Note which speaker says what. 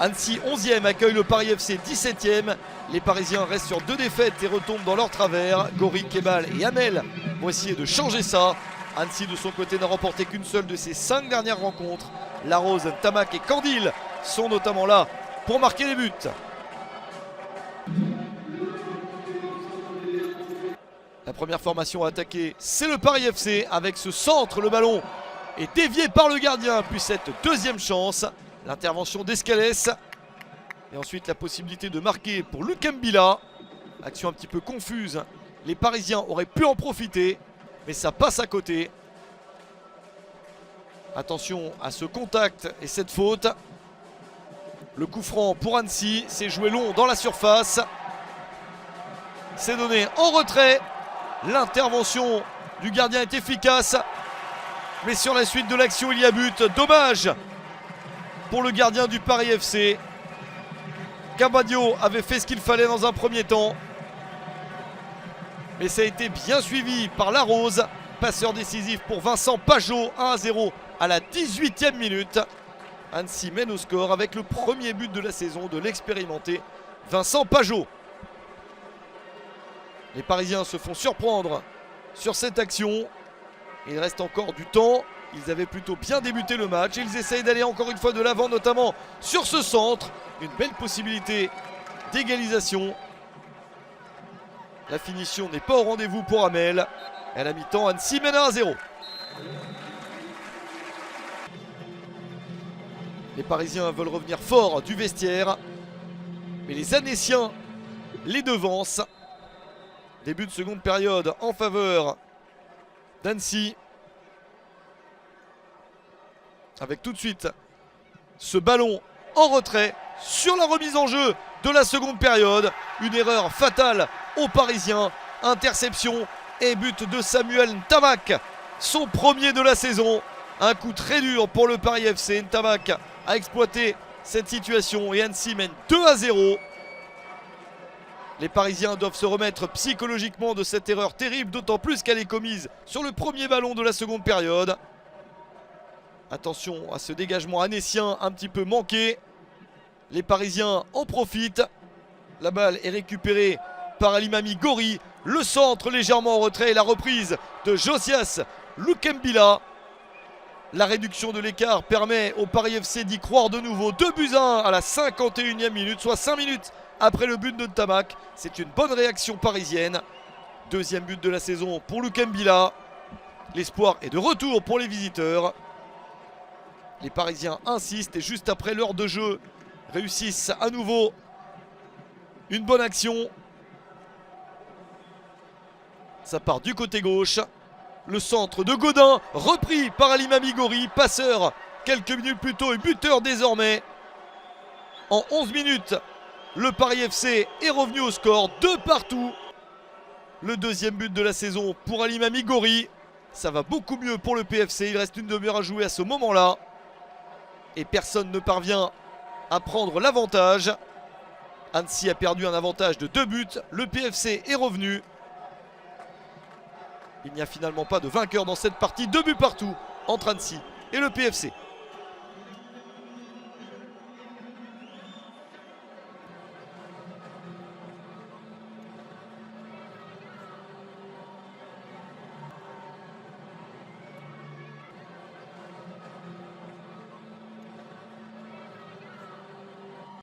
Speaker 1: Annecy 11e accueille le Paris FC 17e. Les Parisiens restent sur 2 défaites et retombent dans leur travers. Gori, Kebal et Hamel vont essayer de changer ça. Annecy de son côté n'a remporté qu'une seule de ses 5 dernières rencontres. Larose, Tamac et Candil sont notamment là pour marquer les buts. La première formation à attaquer, c'est le Paris FC avec ce centre. Le ballon est dévié par le gardien, puis cette deuxième chance. L'intervention d'Escalès. Et ensuite la possibilité de marquer pour Lukembila. Action un petit peu confuse. Les Parisiens auraient pu en profiter, mais ça passe à côté. Attention à ce contact et cette faute. Le coup franc pour Annecy. C'est joué long dans la surface. C'est donné en retrait. L'intervention du gardien est efficace. Mais sur la suite de l'action, il y a but. Dommage pour le gardien du Paris FC. Cabadio avait fait ce qu'il fallait dans un premier temps. Mais ça a été bien suivi par Larose. Passeur décisif pour Vincent Pajot. 1-0 à la 18e minute. Annecy mène au score avec le premier but de la saison de l'expérimenté Vincent Pajot. Les Parisiens se font surprendre sur cette action. Il reste encore du temps. Ils avaient plutôt bien débuté le match. Ils essayent d'aller encore une fois de l'avant, notamment sur ce centre. Une belle possibilité d'égalisation. La finition n'est pas au rendez-vous pour Hamel. À la mi-temps, Annecy mène 1-0. Les Parisiens veulent revenir fort du vestiaire. Mais les Annéciens les devancent. Début de seconde période en faveur d'Annecy. Avec tout de suite ce ballon en retrait sur la remise en jeu de la seconde période. Une erreur fatale aux Parisiens. Interception et but de Samuel Ntamack. Son premier de la saison. Un coup très dur pour le Paris FC. Ntamack a exploité cette situation et Annecy mène 2-0. Les Parisiens doivent se remettre psychologiquement de cette erreur terrible, d'autant plus qu'elle est commise sur le premier ballon de la seconde période. Attention à ce dégagement annécien un petit peu manqué. Les Parisiens en profitent. La balle est récupérée par Alimami Gori. Le centre légèrement en retrait et la reprise de Josias Lukembila. La réduction de l'écart permet au Paris FC d'y croire de nouveau. 2-1 à la 51e minute, soit 5 minutes après le but de Ntamack. C'est une bonne réaction parisienne. Deuxième but de la saison pour Lukembila. L'espoir est de retour pour les visiteurs. Les Parisiens insistent et juste après l'heure de jeu réussissent à nouveau une bonne action. Ça part du côté gauche. Le centre de Godin, repris par Alimami Gori, passeur quelques minutes plus tôt et buteur désormais. En 11 minutes, le Paris FC est revenu au score, 2 partout. Le deuxième but de la saison pour Alimami Gori. Ça va beaucoup mieux pour le PFC, il reste une demi-heure à jouer à ce moment-là. Et personne ne parvient à prendre l'avantage. Annecy a perdu un avantage de 2 buts, le PFC est revenu. Il n'y a finalement pas de vainqueur dans cette partie, 2 buts partout entre Annecy et le PFC.